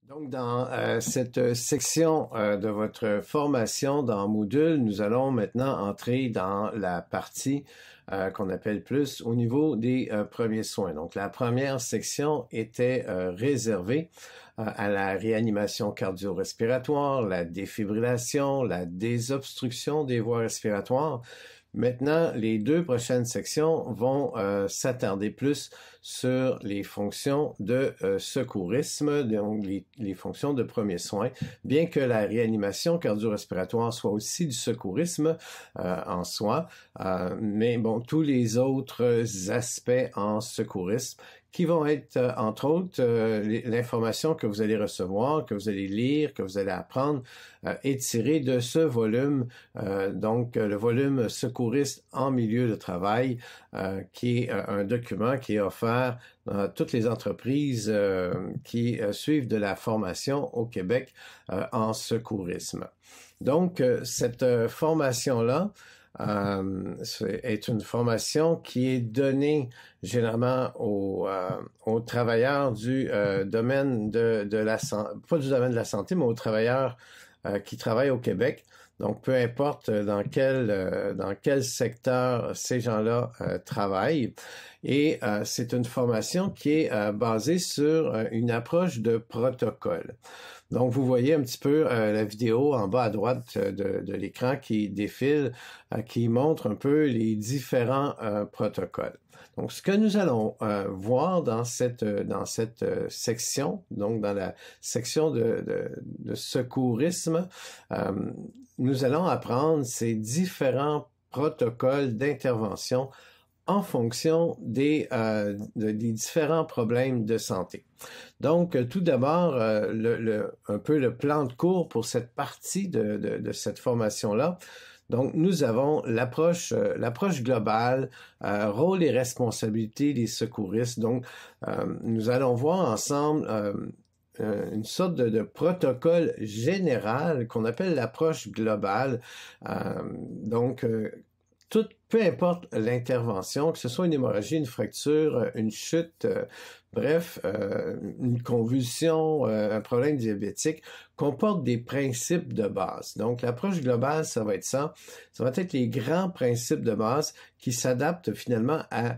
Donc, dans cette section de votre formation dans Moodle, nous allons maintenant entrer dans la partie qu'on appelle plus au niveau des premiers soins. Donc, la première section était réservée à la réanimation cardio-respiratoire, la défibrillation, la désobstruction des voies respiratoires. Maintenant, les deux prochaines sections vont s'attarder plus sur les fonctions de secourisme, donc les fonctions de premiers soins, bien que la réanimation cardio-respiratoire soit aussi du secourisme en soi, mais bon, tous les autres aspects en secourisme qui vont être, entre autres, l'information que vous allez recevoir, que vous allez lire, que vous allez apprendre, est tirée de ce volume, donc le volume secouriste en milieu de travail, qui est un document qui est offert dans toutes les entreprises qui suivent de la formation au Québec en secourisme. Donc, cette formation-là, est une formation qui est donnée généralement aux travailleurs du domaine de la santé, pas du domaine de la santé, mais aux travailleurs qui travaillent au Québec. Donc, peu importe dans quel secteur ces gens-là travaillent. Et c'est une formation qui est basée sur une approche de protocole. Donc, vous voyez un petit peu la vidéo en bas à droite de l'écran qui défile, qui montre un peu les différents protocoles. Donc, ce que nous allons voir dans cette section, donc dans la section de secourisme, nous allons apprendre ces différents protocoles d'intervention en fonction des différents problèmes de santé. Donc, tout d'abord, un peu le plan de cours pour cette partie de cette formation-là. Donc, nous avons l'approche globale, rôle et responsabilités des secouristes. Donc, nous allons voir ensemble une sorte de protocole général qu'on appelle l'approche globale. Peu importe l'intervention, que ce soit une hémorragie, une fracture, une chute, bref, une convulsion, un problème diabétique, comporte des principes de base. Donc, l'approche globale, ça va être ça. Ça va être les grands principes de base qui s'adaptent finalement à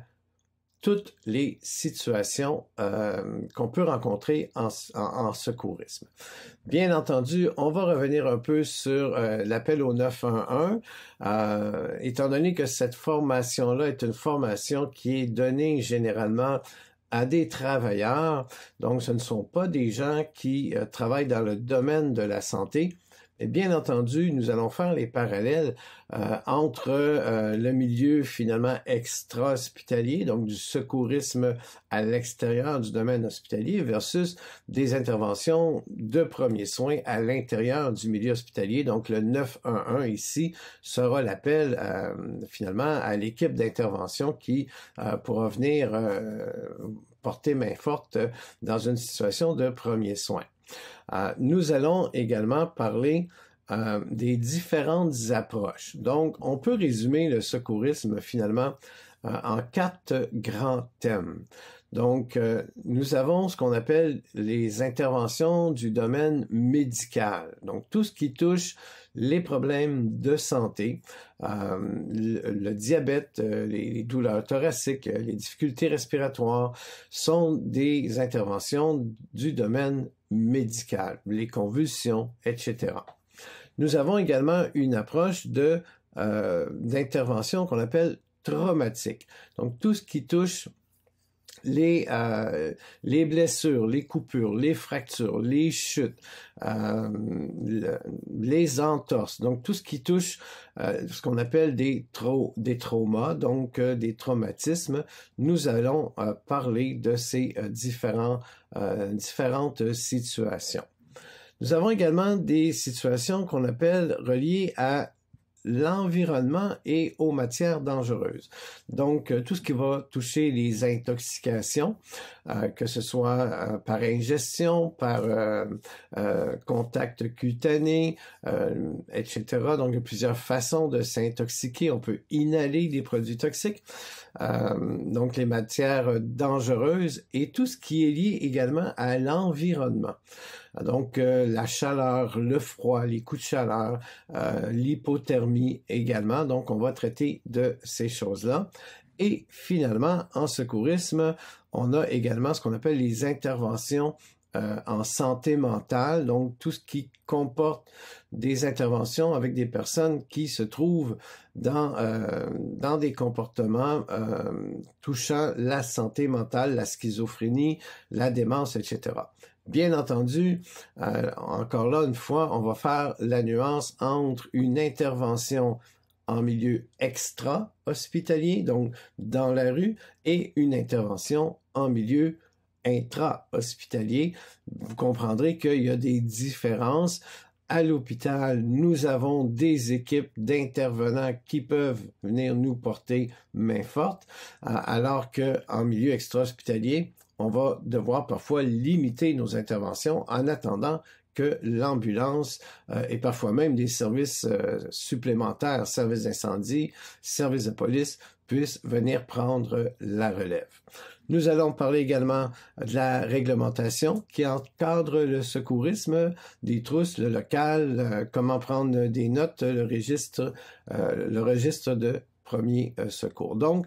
toutes les situations qu'on peut rencontrer en secourisme. Bien entendu, on va revenir un peu sur l'appel au 911, étant donné que cette formation-là est une formation qui est donnée généralement à des travailleurs, donc ce ne sont pas des gens qui travaillent dans le domaine de la santé. Et bien entendu, nous allons faire les parallèles entre le milieu finalement extra-hospitalier, donc du secourisme à l'extérieur du domaine hospitalier versus des interventions de premiers soins à l'intérieur du milieu hospitalier. Donc le 911 ici sera l'appel finalement à l'équipe d'intervention qui pourra venir porter main forte dans une situation de premiers soins. Nous allons également parler des différentes approches. Donc, on peut résumer le secourisme finalement en 4 grands thèmes. Donc, nous avons ce qu'on appelle les interventions du domaine médical. Donc, tout ce qui touche les problèmes de santé, le diabète, les douleurs thoraciques, les difficultés respiratoires sont des interventions du domaine médical, les convulsions, etc. Nous avons également une approche d'intervention qu'on appelle traumatique. Donc, tout ce qui touche les blessures, les coupures, les fractures, les chutes, les entorses, donc tout ce qui touche ce qu'on appelle des traumas, donc des traumatismes, nous allons parler de ces différentes situations. Nous avons également des situations qu'on appelle reliées à l'environnement et aux matières dangereuses. Donc, tout ce qui va toucher les intoxications, que ce soit par ingestion, par contact cutané, etc. Donc, il y a plusieurs façons de s'intoxiquer. On peut inhaler des produits toxiques, donc les matières dangereuses et tout ce qui est lié également à l'environnement. Donc, la chaleur, le froid, les coups de chaleur, l'hypothermie également. Donc, on va traiter de ces choses-là. Et finalement, en secourisme, on a également ce qu'on appelle les interventions en santé mentale, donc tout ce qui comporte des interventions avec des personnes qui se trouvent dans des comportements touchant la santé mentale, la schizophrénie, la démence, etc. Bien entendu, encore là, une fois, on va faire la nuance entre une intervention en milieu extra-hospitalier, donc dans la rue, et une intervention en milieu intra-hospitalier. Vous comprendrez qu'il y a des différences. À l'hôpital, nous avons des équipes d'intervenants qui peuvent venir nous porter main forte, alors qu'en milieu extra-hospitalier, on va devoir parfois limiter nos interventions en attendant que l'ambulance et parfois même des services supplémentaires, services d'incendie, services de police, puissent venir prendre la relève. Nous allons parler également de la réglementation qui encadre le secourisme, des trousses, le local, comment prendre des notes, le registre de premiers secours. Donc,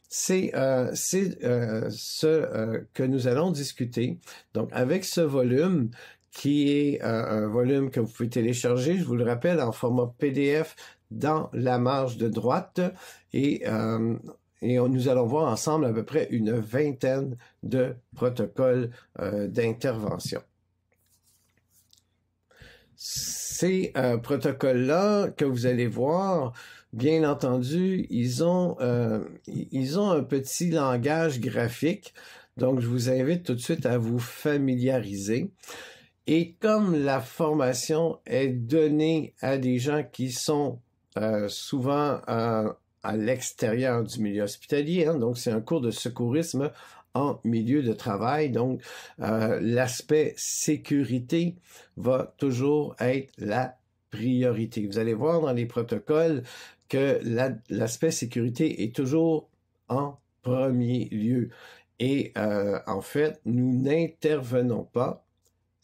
c'est ce que nous allons discuter. Donc, avec ce volume, qui est un volume que vous pouvez télécharger, je vous le rappelle, en format PDF dans la marge de droite. Et nous allons voir ensemble à peu près une vingtaine de protocoles d'intervention. Ces protocoles-là que vous allez voir, bien entendu, ils ont un petit langage graphique. Donc, je vous invite tout de suite à vous familiariser. Et comme la formation est donnée à des gens qui sont souvent à l'extérieur du milieu hospitalier, hein, donc c'est un cours de secourisme en milieu de travail, donc l'aspect sécurité va toujours être la priorité. Vous allez voir dans les protocoles que l'aspect sécurité est toujours en premier lieu. Et en fait, nous n'intervenons pas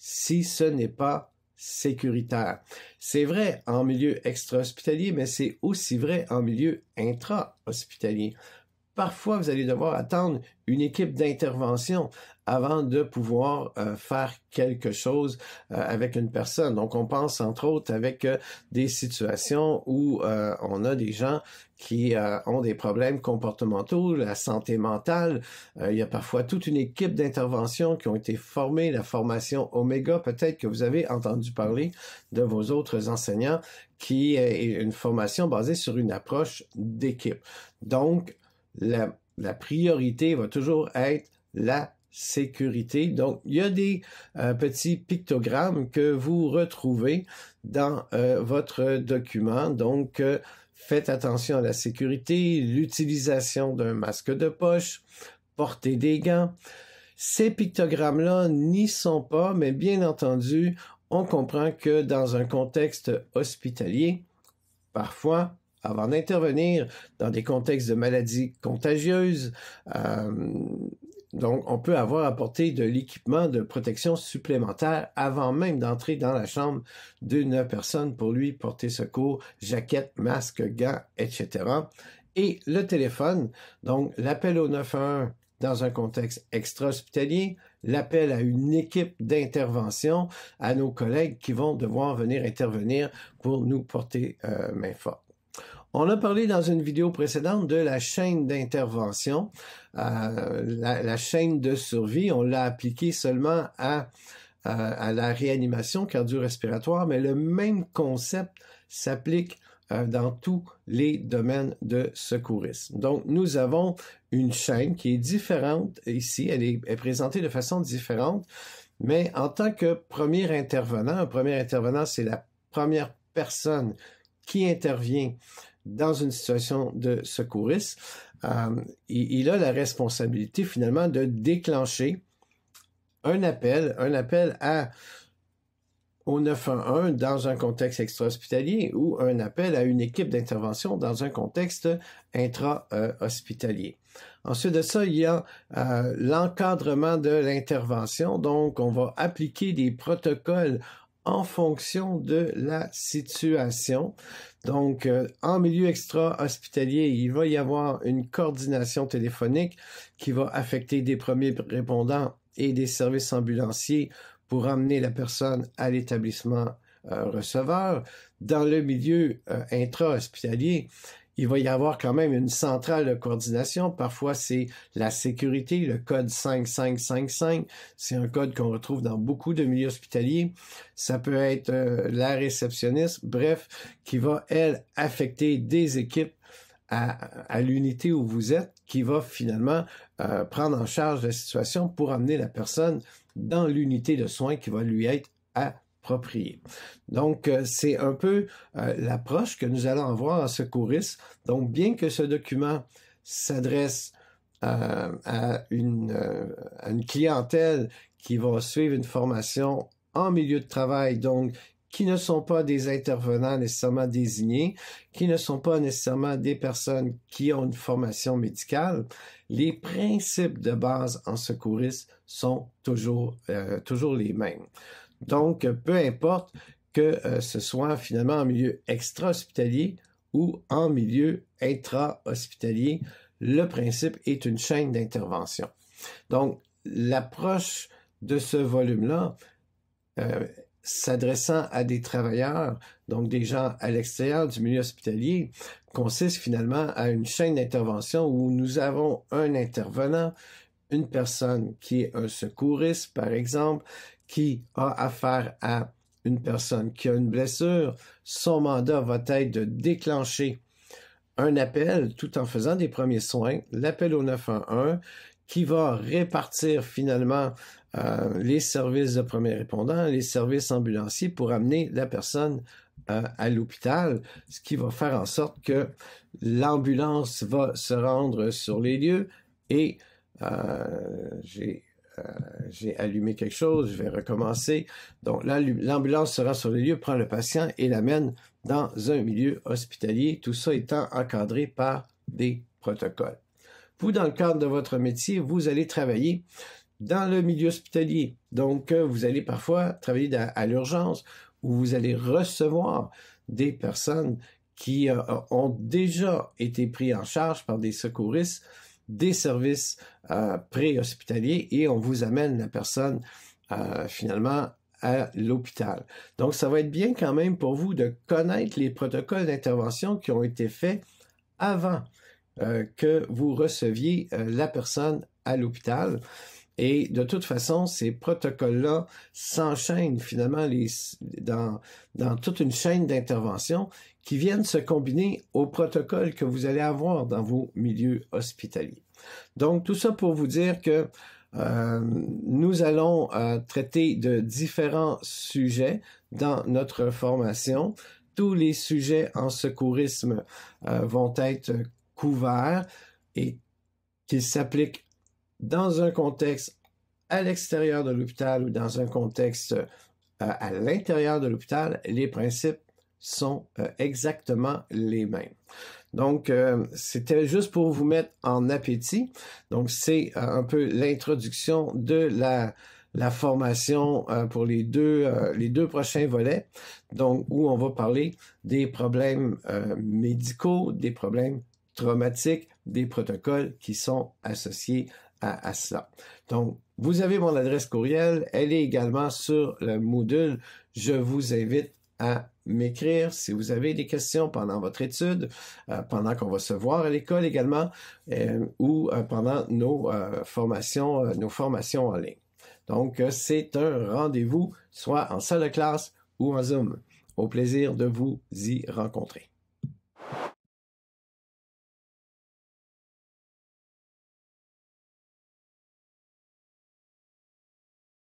si ce n'est pas sécuritaire. C'est vrai en milieu extra-hospitalier, mais c'est aussi vrai en milieu intra-hospitalier. Parfois, vous allez devoir attendre une équipe d'intervention avant de pouvoir faire quelque chose avec une personne. Donc, on pense entre autres avec des situations où on a des gens qui ont des problèmes comportementaux, la santé mentale. Il y a parfois toute une équipe d'intervention qui ont été formées, la formation Omega, peut-être que vous avez entendu parler de vos autres enseignants, qui est une formation basée sur une approche d'équipe. Donc, la priorité va toujours être la sécurité. Donc, il y a des petits pictogrammes que vous retrouvez dans votre document. Donc, faites attention à la sécurité, l'utilisation d'un masque de poche, porter des gants. Ces pictogrammes-là n'y sont pas, mais bien entendu, on comprend que dans un contexte hospitalier, parfois, avant d'intervenir dans des contextes de maladies contagieuses, donc on peut avoir apporté de l'équipement de protection supplémentaire avant même d'entrer dans la chambre d'une personne pour lui porter secours, jaquette, masque, gants, etc. Et le téléphone, donc l'appel au 911 dans un contexte extra-hospitalier, l'appel à une équipe d'intervention, à nos collègues qui vont devoir venir intervenir pour nous porter main forte. On a parlé dans une vidéo précédente de la chaîne d'intervention, la chaîne de survie. On l'a appliquée seulement à la réanimation cardio-respiratoire, mais le même concept s'applique dans tous les domaines de secourisme. Donc, nous avons une chaîne qui est différente ici, elle est présentée de façon différente, mais en tant que premier intervenant, un premier intervenant, c'est la première personne qui intervient dans une situation de secourisme, il a la responsabilité finalement de déclencher un appel au 911 dans un contexte extra-hospitalier ou un appel à une équipe d'intervention dans un contexte intra-hospitalier. Ensuite de ça, il y a l'encadrement de l'intervention. Donc, on va appliquer des protocoles en fonction de la situation. Donc, en milieu extra-hospitalier, il va y avoir une coordination téléphonique qui va affecter des premiers répondants et des services ambulanciers pour amener la personne à l'établissement receveur. Dans le milieu intra-hospitalier, il va y avoir quand même une centrale de coordination. Parfois, c'est la sécurité, le code 5555. C'est un code qu'on retrouve dans beaucoup de milieux hospitaliers. Ça peut être la réceptionniste, bref, qui va, elle, affecter des équipes à l'unité où vous êtes, qui va finalement prendre en charge la situation pour amener la personne dans l'unité de soins qui va lui être appropriée. Donc, c'est un peu l'approche que nous allons avoir en secourisme. Donc, bien que ce document s'adresse à une clientèle qui va suivre une formation en milieu de travail, donc qui ne sont pas des intervenants nécessairement désignés, qui ne sont pas nécessairement des personnes qui ont une formation médicale, les principes de base en secourisme sont toujours les mêmes. Donc, peu importe que ce soit finalement en milieu extra-hospitalier ou en milieu intra-hospitalier, le principe est une chaîne d'intervention. Donc, l'approche de ce volume-là, s'adressant à des travailleurs, donc des gens à l'extérieur du milieu hospitalier, consiste finalement à une chaîne d'intervention où nous avons un intervenant, une personne qui est un secouriste, par exemple, qui a affaire à une personne qui a une blessure. Son mandat va être de déclencher un appel tout en faisant des premiers soins, l'appel au 911, qui va répartir finalement les services de premiers répondants, les services ambulanciers pour amener la personne à l'hôpital, ce qui va faire en sorte que l'ambulance va se rendre sur les lieux et j'ai allumé quelque chose, je vais recommencer. Donc là, l'ambulance se rend sur les lieux, prend le patient et l'amène dans un milieu hospitalier, tout ça étant encadré par des protocoles. Vous, dans le cadre de votre métier, vous allez travailler dans le milieu hospitalier. Donc, vous allez parfois travailler à l'urgence où vous allez recevoir des personnes qui ont déjà été pris en charge par des secouristes, des services pré-hospitaliers et on vous amène la personne finalement à l'hôpital. Donc, ça va être bien quand même pour vous de connaître les protocoles d'intervention qui ont été faits avant que vous receviez la personne à l'hôpital. Et de toute façon, ces protocoles-là s'enchaînent finalement dans toute une chaîne d'intervention qui viennent se combiner aux protocoles que vous allez avoir dans vos milieux hospitaliers. Donc, tout ça pour vous dire que nous allons traiter de différents sujets dans notre formation. Tous les sujets en secourisme vont être couverts et qu'ils s'appliquent dans un contexte à l'extérieur de l'hôpital ou dans un contexte à l'intérieur de l'hôpital, les principes sont exactement les mêmes. Donc, c'était juste pour vous mettre en appétit. Donc, c'est un peu l'introduction de la formation pour les deux prochains volets, donc où on va parler des problèmes médicaux, des problèmes traumatiques, des protocoles qui sont associés à cela. Donc, vous avez mon adresse courriel, elle est également sur le Moodle. Je vous invite à m'écrire si vous avez des questions pendant votre étude, pendant qu'on va se voir à l'école également, ou pendant nos formations en ligne. Donc, c'est un rendez-vous, soit en salle de classe ou en Zoom. Au plaisir de vous y rencontrer.